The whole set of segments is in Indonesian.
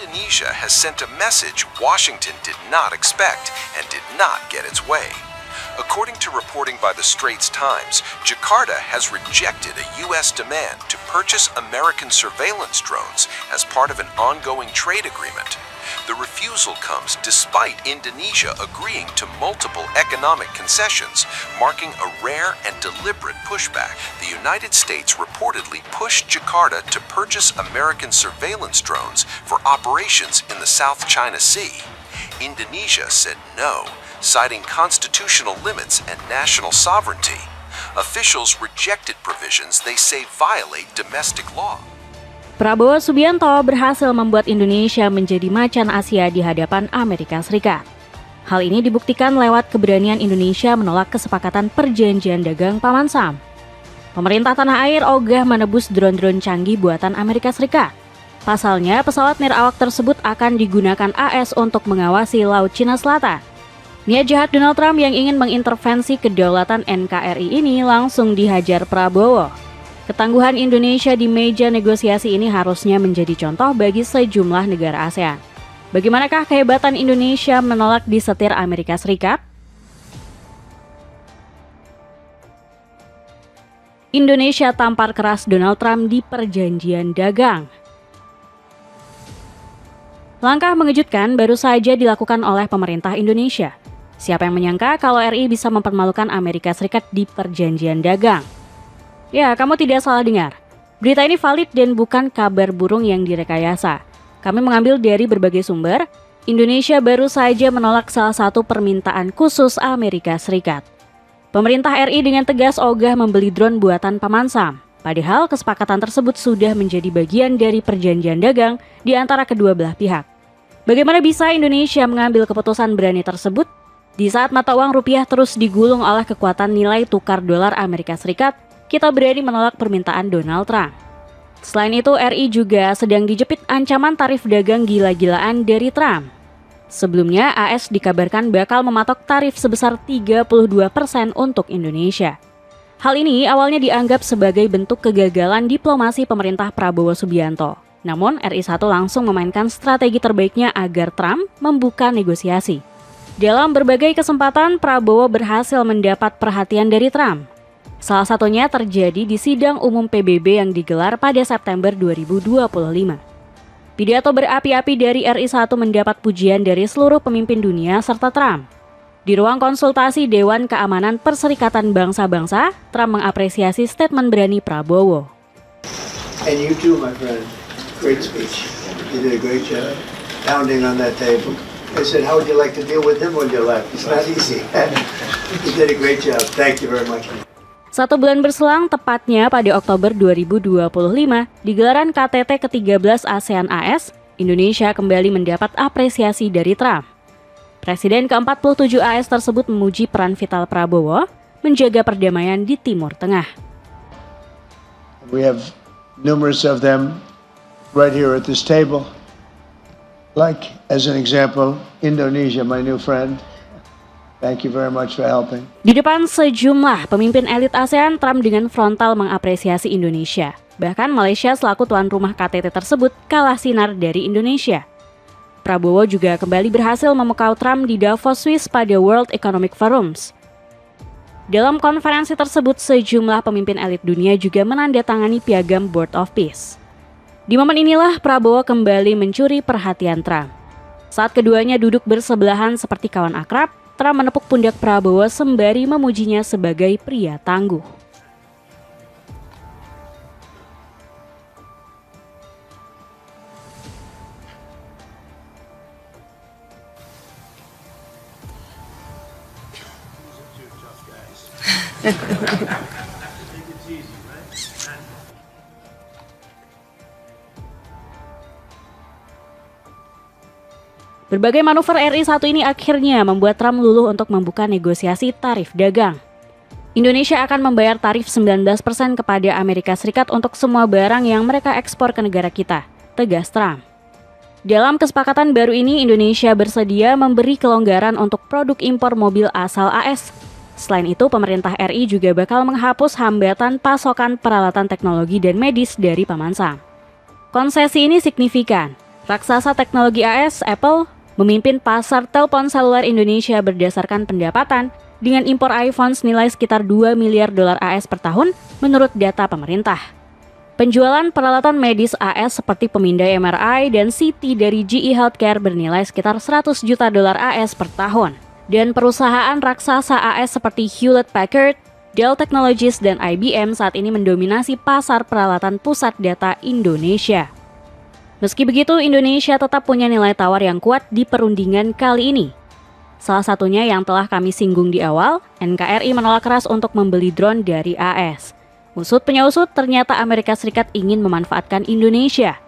Indonesia has sent a message Washington did not expect and did not get its way. According to reporting by the Straits Times, Jakarta has rejected a U.S. demand to purchase American surveillance drones as part of an ongoing trade agreement. The refusal comes despite Indonesia agreeing to multiple economic concessions, marking a rare and deliberate pushback. The United States reportedly pushed Jakarta to purchase American surveillance drones for operations in the South China Sea. Indonesia said no, citing constitutional limits and national sovereignty. Officials rejected provisions they say violate domestic law. Prabowo Subianto berhasil membuat Indonesia menjadi macan Asia di hadapan Amerika Serikat. Hal ini dibuktikan lewat keberanian Indonesia menolak kesepakatan perjanjian dagang Paman Sam. Pemerintah tanah air ogah menebus drone-drone canggih buatan Amerika Serikat. Pasalnya, pesawat nirawak tersebut akan digunakan AS untuk mengawasi Laut Cina Selatan. Niat jahat Donald Trump yang ingin mengintervensi kedaulatan NKRI ini langsung dihajar Prabowo. Ketangguhan Indonesia di meja negosiasi ini harusnya menjadi contoh bagi sejumlah negara ASEAN. Bagaimanakah kehebatan Indonesia menolak disetir Amerika Serikat? Indonesia tampar keras Donald Trump di perjanjian dagang. Langkah mengejutkan baru saja dilakukan oleh pemerintah Indonesia. Siapa yang menyangka kalau RI bisa mempermalukan Amerika Serikat di perjanjian dagang? Ya, kamu tidak salah dengar. Berita ini valid dan bukan kabar burung yang direkayasa. Kami mengambil dari berbagai sumber. Indonesia baru saja menolak salah satu permintaan khusus Amerika Serikat. Pemerintah RI dengan tegas ogah membeli drone buatan Paman Sam. Padahal kesepakatan tersebut sudah menjadi bagian dari perjanjian dagang di antara kedua belah pihak. Bagaimana bisa Indonesia mengambil keputusan berani tersebut? Di saat mata uang rupiah terus digulung oleh kekuatan nilai tukar dolar Amerika Serikat, kita berani menolak permintaan Donald Trump. Selain itu, RI juga sedang dijepit ancaman tarif dagang gila-gilaan dari Trump. Sebelumnya, AS dikabarkan bakal mematok tarif sebesar 32% untuk Indonesia. Hal ini awalnya dianggap sebagai bentuk kegagalan diplomasi pemerintah Prabowo Subianto. Namun, RI1 langsung memainkan strategi terbaiknya agar Trump membuka negosiasi. Dalam berbagai kesempatan, Prabowo berhasil mendapat perhatian dari Trump. Salah satunya terjadi di sidang umum PBB yang digelar pada September 2025. Pidato berapi-api dari RI1 mendapat pujian dari seluruh pemimpin dunia serta Trump. Di ruang konsultasi Dewan Keamanan Perserikatan Bangsa-Bangsa, Trump mengapresiasi statement berani Prabowo. And you too, my friend. Great speech. You did a great job pounding on that table. I said, how would you like to deal with him when you left? It's not easy. You did a great job. Thank you very much. 1 bulan berselang, tepatnya pada Oktober 2025, di gelaran KTT ke-13 ASEAN-AS, Indonesia kembali mendapat apresiasi dari Trump. Presiden ke-47 AS tersebut memuji peran vital Prabowo menjaga perdamaian di Timur Tengah. We have numerous of them right here at this table. Like, as an example, Indonesia, my new friend. Thank you very much for helping. Di depan sejumlah pemimpin elit ASEAN, Trump dengan frontal mengapresiasi Indonesia. Bahkan Malaysia selaku tuan rumah KTT tersebut kalah sinar dari Indonesia. Prabowo juga kembali berhasil memukau Trump di Davos, Swiss pada World Economic Forums. Dalam konferensi tersebut, sejumlah pemimpin elit dunia juga menandatangani piagam Board of Peace. Di momen inilah Prabowo kembali mencuri perhatian Trump. Saat keduanya duduk bersebelahan seperti kawan akrab, Trump menepuk pundak Prabowo sembari memujinya sebagai pria tangguh. Berbagai manuver RI1 ini akhirnya membuat Trump luluh untuk membuka negosiasi tarif dagang. Indonesia akan membayar tarif 19% kepada Amerika Serikat untuk semua barang yang mereka ekspor ke negara kita, tegas Trump. Dalam kesepakatan baru ini, Indonesia bersedia memberi kelonggaran untuk produk impor mobil asal AS. Selain itu, pemerintah RI juga bakal menghapus hambatan pasokan peralatan teknologi dan medis dari Paman Sam. Konsesi ini signifikan. Raksasa teknologi AS, Apple, memimpin pasar telepon seluler Indonesia berdasarkan pendapatan dengan impor iPhone senilai sekitar 2 miliar dolar AS per tahun menurut data pemerintah. Penjualan peralatan medis AS seperti pemindai MRI dan CT dari GE Healthcare bernilai sekitar 100 juta dolar AS per tahun. Dan perusahaan raksasa AS seperti Hewlett-Packard, Dell Technologies, dan IBM saat ini mendominasi pasar peralatan pusat data Indonesia. Meski begitu, Indonesia tetap punya nilai tawar yang kuat di perundingan kali ini. Salah satunya yang telah kami singgung di awal, NKRI menolak keras untuk membeli drone dari AS. Usut penyausut, ternyata Amerika Serikat ingin memanfaatkan Indonesia.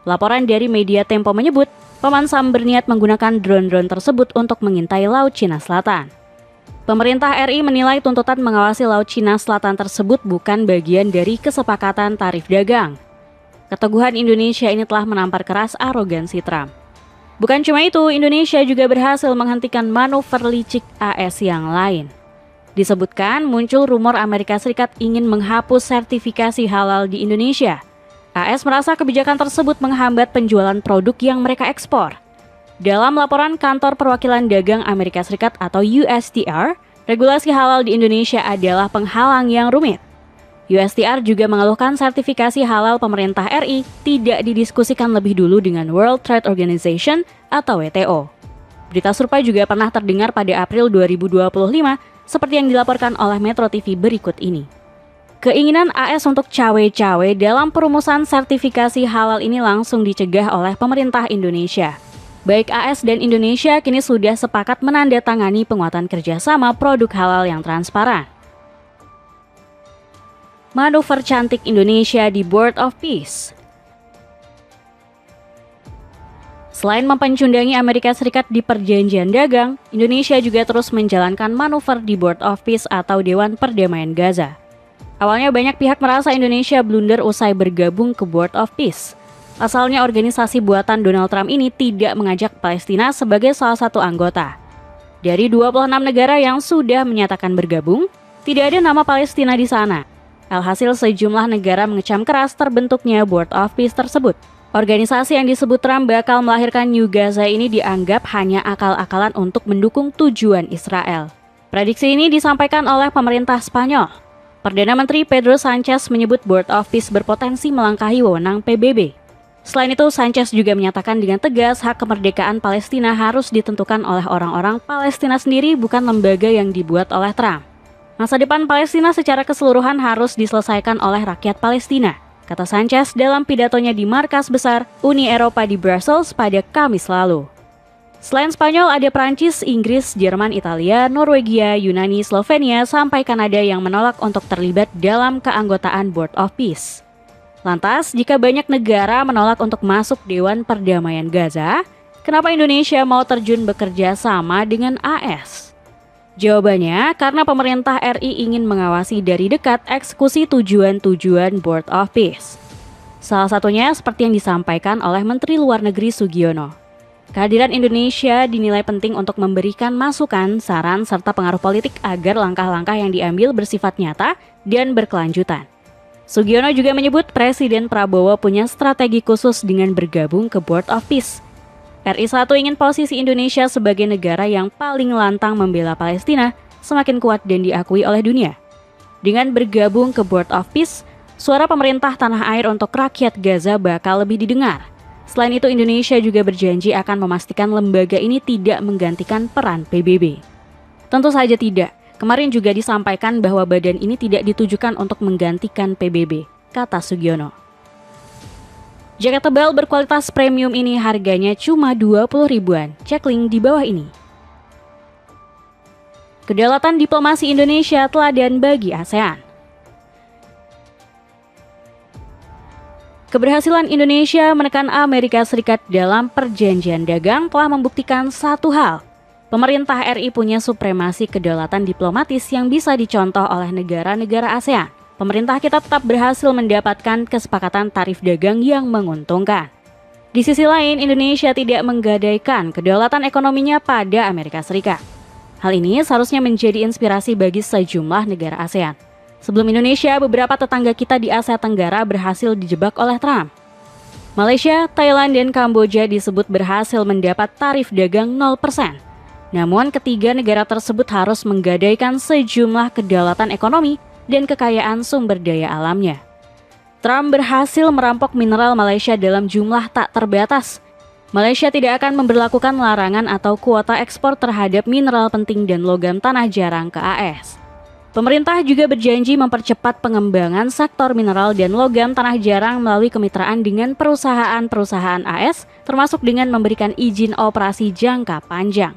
Laporan dari media Tempo menyebut, Paman Sam berniat menggunakan drone-drone tersebut untuk mengintai Laut Cina Selatan. Pemerintah RI menilai tuntutan mengawasi Laut Cina Selatan tersebut bukan bagian dari kesepakatan tarif dagang. Keteguhan Indonesia ini telah menampar keras arogansi Trump. Bukan cuma itu, Indonesia juga berhasil menghentikan manuver licik AS yang lain. Disebutkan muncul rumor Amerika Serikat ingin menghapus sertifikasi halal di Indonesia. AS merasa kebijakan tersebut menghambat penjualan produk yang mereka ekspor. Dalam laporan Kantor Perwakilan Dagang Amerika Serikat atau USTR, regulasi halal di Indonesia adalah penghalang yang rumit. USTR juga mengeluhkan sertifikasi halal pemerintah RI tidak didiskusikan lebih dulu dengan World Trade Organization atau WTO. Berita serupa juga pernah terdengar pada April 2025 seperti yang dilaporkan oleh Metro TV berikut ini. Keinginan AS untuk cawe-cawe dalam perumusan sertifikasi halal ini langsung dicegah oleh pemerintah Indonesia. Baik AS dan Indonesia kini sudah sepakat menandatangani penguatan kerjasama produk halal yang transparan. Manuver cantik Indonesia di Board of Peace. Selain mempencundangi Amerika Serikat di perjanjian dagang, Indonesia juga terus menjalankan manuver di Board of Peace atau Dewan Perdamaian Gaza. Awalnya banyak pihak merasa Indonesia blunder usai bergabung ke Board of Peace. Asalnya organisasi buatan Donald Trump ini tidak mengajak Palestina sebagai salah satu anggota. Dari 26 negara yang sudah menyatakan bergabung, tidak ada nama Palestina di sana. Alhasil sejumlah negara mengecam keras terbentuknya Board of Peace tersebut. Organisasi yang disebut Trump bakal melahirkan New Gaza ini dianggap hanya akal-akalan untuk mendukung tujuan Israel. Prediksi ini disampaikan oleh pemerintah Spanyol. Perdana Menteri Pedro Sanchez menyebut Board of Peace berpotensi melangkahi wewenang PBB. Selain itu, Sanchez juga menyatakan dengan tegas hak kemerdekaan Palestina harus ditentukan oleh orang-orang Palestina sendiri, bukan lembaga yang dibuat oleh Trump. Masa depan Palestina secara keseluruhan harus diselesaikan oleh rakyat Palestina, kata Sanchez dalam pidatonya di markas besar Uni Eropa di Brussels pada Kamis lalu. Selain Spanyol, ada Prancis, Inggris, Jerman, Italia, Norwegia, Yunani, Slovenia, sampai Kanada yang menolak untuk terlibat dalam keanggotaan Board of Peace. Lantas, jika banyak negara menolak untuk masuk Dewan Perdamaian Gaza, kenapa Indonesia mau terjun bekerja sama dengan AS? Jawabannya, karena pemerintah RI ingin mengawasi dari dekat eksekusi tujuan-tujuan Board of Peace. Salah satunya seperti yang disampaikan oleh Menteri Luar Negeri Sugiono. Kehadiran Indonesia dinilai penting untuk memberikan masukan, saran, serta pengaruh politik agar langkah-langkah yang diambil bersifat nyata dan berkelanjutan. Sugiono juga menyebut Presiden Prabowo punya strategi khusus dengan bergabung ke Board of Peace. RI 1 ingin posisi Indonesia sebagai negara yang paling lantang membela Palestina semakin kuat dan diakui oleh dunia. Dengan bergabung ke Board of Peace, suara pemerintah tanah air untuk rakyat Gaza bakal lebih didengar. Selain itu, Indonesia juga berjanji akan memastikan lembaga ini tidak menggantikan peran PBB. Tentu saja tidak. Kemarin juga disampaikan bahwa badan ini tidak ditujukan untuk menggantikan PBB, kata Sugiono. Jaket tebal berkualitas premium ini harganya cuma 20 ribuan. Cek link di bawah ini. Kedaulatan diplomasi Indonesia teladan bagi ASEAN. Keberhasilan Indonesia menekan Amerika Serikat dalam perjanjian dagang telah membuktikan satu hal. Pemerintah RI punya supremasi kedaulatan diplomatis yang bisa dicontoh oleh negara-negara ASEAN. Pemerintah kita tetap berhasil mendapatkan kesepakatan tarif dagang yang menguntungkan. Di sisi lain, Indonesia tidak menggadaikan kedaulatan ekonominya pada Amerika Serikat. Hal ini seharusnya menjadi inspirasi bagi sejumlah negara ASEAN. Sebelum Indonesia, beberapa tetangga kita di Asia Tenggara berhasil dijebak oleh Trump. Malaysia, Thailand, dan Kamboja disebut berhasil mendapat tarif dagang 0%. Namun ketiga negara tersebut harus menggadaikan sejumlah kedaulatan ekonomi dan kekayaan sumber daya alamnya. Trump berhasil merampok mineral Malaysia dalam jumlah tak terbatas. Malaysia tidak akan memberlakukan larangan atau kuota ekspor terhadap mineral penting dan logam tanah jarang ke AS. Pemerintah juga berjanji mempercepat pengembangan sektor mineral dan logam tanah jarang melalui kemitraan dengan perusahaan-perusahaan AS, termasuk dengan memberikan izin operasi jangka panjang.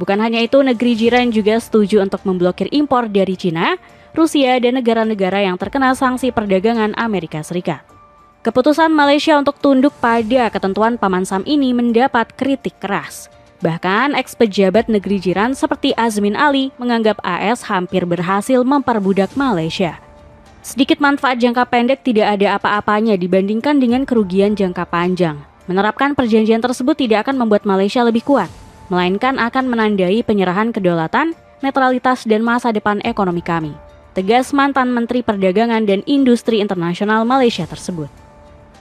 Bukan hanya itu, negeri jiran juga setuju untuk memblokir impor dari Cina, Rusia, dan negara-negara yang terkena sanksi perdagangan Amerika Serikat. Keputusan Malaysia untuk tunduk pada ketentuan Paman Sam ini mendapat kritik keras. Bahkan ex-pejabat negeri jiran seperti Azmin Ali menganggap AS hampir berhasil memperbudak Malaysia. Sedikit manfaat jangka pendek tidak ada apa-apanya dibandingkan dengan kerugian jangka panjang. Menerapkan perjanjian tersebut tidak akan membuat Malaysia lebih kuat, melainkan akan menandai penyerahan kedaulatan, netralitas, dan masa depan ekonomi kami, tegas mantan Menteri Perdagangan dan Industri Internasional Malaysia tersebut.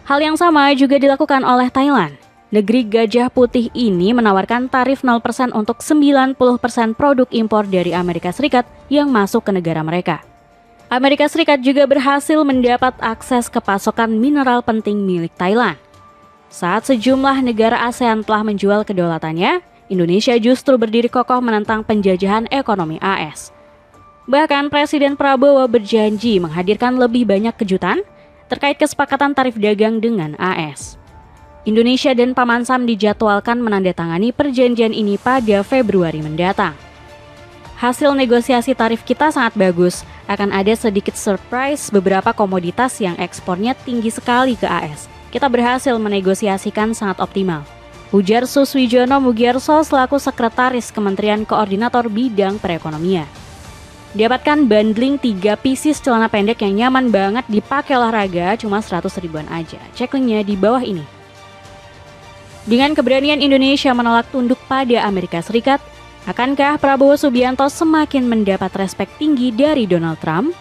Hal yang sama juga dilakukan oleh Thailand. Negeri gajah putih ini menawarkan tarif 0% untuk 90% produk impor dari Amerika Serikat yang masuk ke negara mereka. Amerika Serikat juga berhasil mendapat akses ke pasokan mineral penting milik Thailand. Saat sejumlah negara ASEAN telah menjual kedaulatannya, Indonesia justru berdiri kokoh menentang penjajahan ekonomi AS. Bahkan Presiden Prabowo berjanji menghadirkan lebih banyak kejutan terkait kesepakatan tarif dagang dengan AS. Indonesia dan Paman Sam dijadwalkan menandatangani perjanjian ini pada Februari mendatang. Hasil negosiasi tarif kita sangat bagus, akan ada sedikit surprise beberapa komoditas yang ekspornya tinggi sekali ke AS. Kita berhasil menegosiasikan sangat optimal, ujar Suswijono Mugierso selaku Sekretaris Kementerian Koordinator Bidang Perekonomian. Dapatkan bundling 3 pieces celana pendek yang nyaman banget dipakai olahraga cuma 100 ribuan aja. Cek linknya di bawah ini. Dengan keberanian Indonesia menolak tunduk pada Amerika Serikat, akankah Prabowo Subianto semakin mendapat respek tinggi dari Donald Trump?